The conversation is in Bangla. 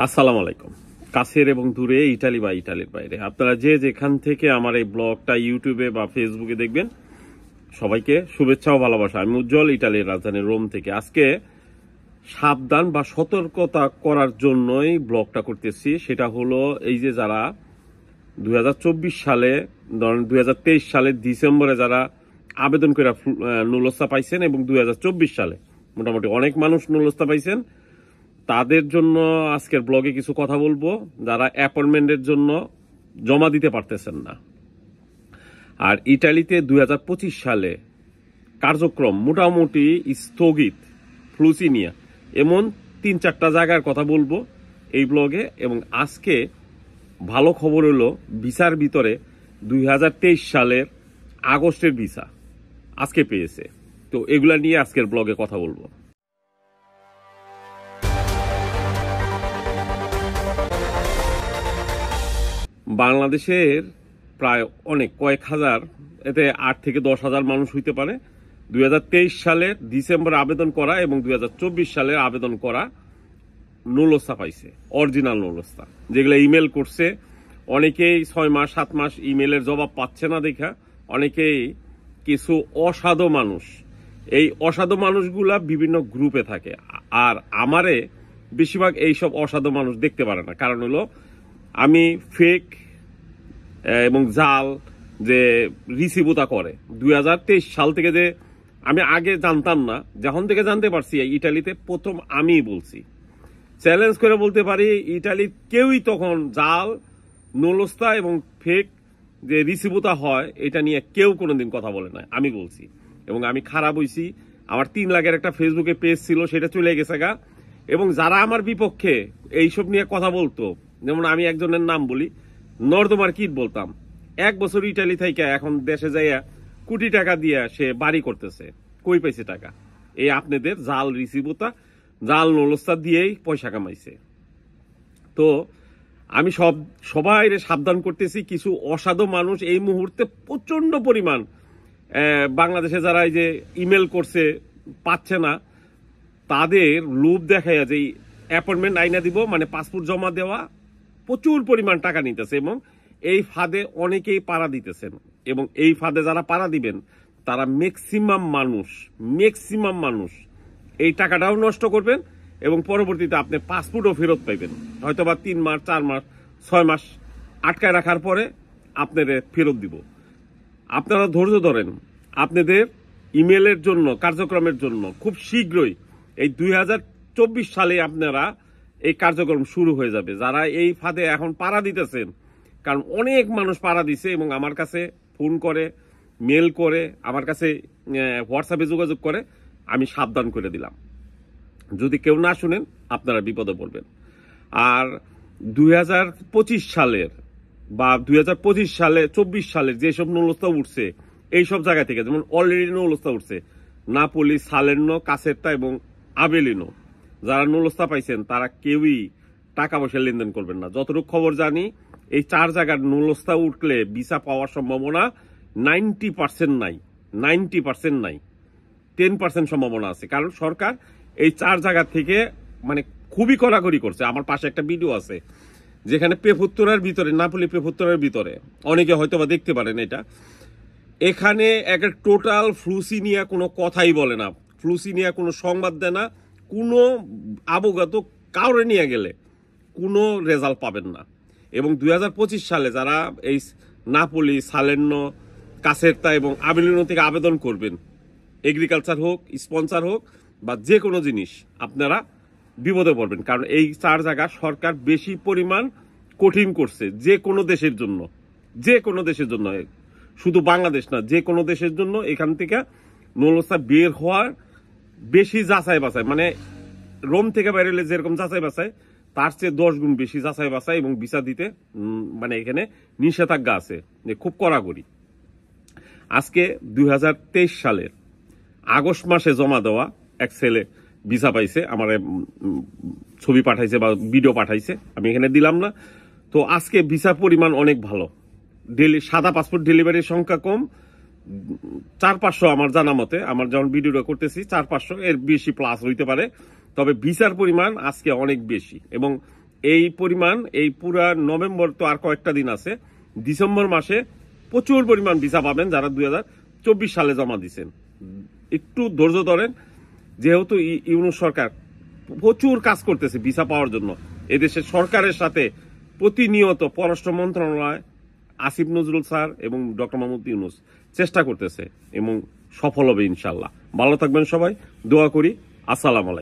আসসালামু আলাইকুম। কাছের এবং দূরে, ইটালি বা ইটালির বাইরে, আপনারা যে যেখান থেকে আমার এই ব্লগটা ইউটিউবে বা ফেসবুকে দেখবেন, সবাইকে শুভেচ্ছা ও ভালোবাসা। আমি উজ্জ্বল, ইটালির রাজধানী রোম থেকে। আজকে সাবধান বা সতর্কতা করার জন্যই ব্লগটা করতেছি। সেটা হলো এই যে যারা 2024 সালে, ধরেন 2023 সালের ডিসেম্বরে যারা আবেদন করে নুলস্তা পাইছেন এবং 2024 সালে মোটামুটি অনেক মানুষ নুলস্তা পাইছেন, তাদের জন্য আজকের ব্লগে কিছু কথা বলবো, যারা অ্যাপয়েন্টমেন্টের জন্য জমা দিতে পারতেছেন না। আর ইটালিতে 2025 সালে কার্যক্রম মোটামুটি স্থগিত, ফ্লুসিনিয়া, এমন 3-4টা জায়গার কথা বলবো এই ব্লগে। এবং আজকে ভালো খবর হলো ভিসার ভিতরে 2023 সালের আগস্টের ভিসা আজকে পেয়েছে। তো এগুলা নিয়ে আজকের ব্লগে কথা বলবো। বাংলাদেশের প্রায় অনেক কয়েক হাজার, এতে 8 থেকে 10 হাজার মানুষ হইতে পারে 2023 সালের ডিসেম্বরে আবেদন করা এবং 2024 সালের আবেদন করা নুলস্তা পাইছে, অরিজিনাল নুলস্তা, যেগুলো ইমেল করছে। অনেকেই 6 মাস 7 মাস ইমেলের জবাব পাচ্ছে না দেখা অনেকেই, কিছু অসাধু মানুষ, এই অসাধু মানুষগুলা বিভিন্ন গ্রুপে থাকে। আর আমারে বেশিরভাগ এইসব অসাধু মানুষ দেখতে পারে না। কারণ হলো আমি ফেক এবং জাল যে রিসিভুতা করে 2023 সাল থেকে, যে আমি আগে জানতাম না, যখন থেকে জানতে পারছি ইটালিতে প্রথম আমিই বলছি, চ্যালেঞ্জ করে বলতে পারি, ইটালির কেউই তখন জাল, নুলস্তা এবং ফেক যে রিসিভুতা হয় এটা নিয়ে কেউ কোনোদিন কথা বলে না। আমি বলছি এবং আমি খারাপ হইছি। আমার 3 লাখের একটা ফেসবুকে পেজ ছিল, সেটা চলে গেছে গা। এবং যারা আমার বিপক্ষে এইসব নিয়ে কথা বলতো, যেমন আমি একজনের নাম বলি, নর্দমার কিট বলতাম, 1 বছর ইটালি থেকে এখন দেশে যাইয়া কোটি টাকা দিয়া সে বাড়ি করতেছে। কই পাইছে টাকা? এই আপনাদের জাল রিসিভুতা, জাল নুলস্তা দিয়েই পয়সা কামাইছে। তো আমি সবাই সাবধান করতেছি, কিছু অসাধু মানুষ এই মুহূর্তে প্রচন্ড পরিমাণ বাংলাদেশে যারা এই যে ইমেল করছে পাচ্ছে না, তাদের লোভ দেখাইয়া যে অ্যাপয়েন্টমেন্ট আইনা দিব, মানে পাসপোর্ট জমা দেওয়া, প্রচুর পরিমাণ টাকা নিতেছে। এবং এই ফাঁদে অনেকেই পাড়া দিতেছেন। এবং এই ফাঁদে যারা পাড়া দিবেন তারা ম্যাক্সিমাম মানুষ এই টাকাটাও নষ্ট করবেন এবং পরবর্তীতে আপনি পাসপোর্টও ফেরত পাইবেন, হয়তো বা 3 মাস 4 মাস 6 মাস আটকায় রাখার পরে আপনাদের ফেরত দিব। আপনারা ধৈর্য ধরেন, আপনাদের ইমেলের জন্য, কার্যক্রমের জন্য খুব শীঘ্রই এই 2024 সালে আপনারা এই কার্যক্রম শুরু হয়ে যাবে। যারা এই ফাঁদে এখন পাড়া দিতেছেন, কারণ অনেক মানুষ পাড়া দিছে এবং আমার কাছে ফোন করে, মেল করে, আমার কাছে হোয়াটসঅ্যাপে যোগাযোগ করে, আমি সাবধান করে দিলাম। যদি কেউ না শুনেন আপনারা বিপদে পড়বেন। আর 2025 সালের বা 2025 সালে 24 সালের যেসব নুলস্তা উঠছে এইসব জায়গা থেকে, যেমন অলরেডি নুলস্তা উঠছে নাপোলি, সালের্নো, কাসেরটা এবং আবেলিনো, যারা নুলস্তা পাইছেন তারা কেউই টাকা পয়সা লেনদেন করবেন না। যতটুকু খবর জানি, এই 4 জায়গার নুলস্তা উঠলে ভিসা পাওয়ার সম্ভাবনা 90% নাই, 90% নাই, 10% সম্ভাবনা আছে। কারণ সরকার এই 4 জায়গা থেকে মানে খুবই কড়াকড়ি করছে। আমার পাশে একটা ভিডিও আছে যেখানে প্রেফেক্তুরার ভিতরে, নাপোলি প্রেফেক্তুরার ভিতরে, অনেকে হয়তো বা দেখতে পারেন এটা, এখানে একটা টোটাল ফ্লুসিনিয়া কোনো কথাই বলে না, ফ্লুসিনিয়া কোনো সংবাদ দেয় না, কোনো অবগত কাউরে নিয়ে গেলে কোনো রেজাল্ট পাবেন না। এবং 2025 সালে যারা এই নাপোলি, সালের্নো, কাসেরতা এবং আবেলিনো থেকে আবেদন করবেন, এগ্রিকালচার হোক, স্পন্সর হোক বা যে কোনো জিনিস, আপনারা বিপদে পড়বেন। কারণ এই 4 জায়গা সরকার বেশি পরিমাণ কঠিন করছে যে কোনো দেশের জন্য, যে কোনো দেশের জন্য, শুধু বাংলাদেশ না, যে কোনো দেশের জন্য। এখান থেকে নুলস্তা বের হওয়ার বেশি যাচাই বাছাই, মানে রোম থেকে বেরোলে যেরকম যাচাই বাছাই, তার চেয়ে 10 গুণ বেশি যাচাই বাছাই এবং ভিসা দিতে মানে এখানে নিষেধাজ্ঞা আছে, যে খুব কড়াকড়ি। আজকে 2023 সালের আগস্ট মাসে জমা দেওয়া এক ছেলে ভিসা পাইছে, আমার ছবি পাঠাইছে বা ভিডিও পাঠাইছে, আমি এখানে দিলাম না। তো আজকে ভিসার পরিমাণ অনেক ভালো। সাদা পাসপোর্ট ডেলিভারির সংখ্যা কম, 400-500 আমার জানা মতে, আমার যখন ভিডিওটা করতেছি 400-500, এর বেশি প্লাস হইতে পারে। তবে ভিসার পরিমাণ আজকে অনেক বেশি এবং এই পরিমাণ, এই পুরা নভেম্বর তো আর কয়েকটা দিন আছে, ডিসেম্বর মাসে প্রচুর পরিমাণ ভিসা পাবেন যারা 2024 সালে জমা দিচ্ছেন। একটু ধৈর্য ধরেন, যেহেতু ইউনূস সরকার প্রচুর কাজ করতেছে ভিসা পাওয়ার জন্য। এদেশের সরকারের সাথে প্রতিনিয়ত পররাষ্ট্র মন্ত্রণালয়, আসিফ নজরুল স্যার এবং ডক্টর মোহাম্মদ ইউনূস চেষ্টা করতেছে এবং সফল হবে ইনশাল্লাহ। ভালো থাকবেন সবাই, দোয়া করি। আসসালামু আলাইকুম।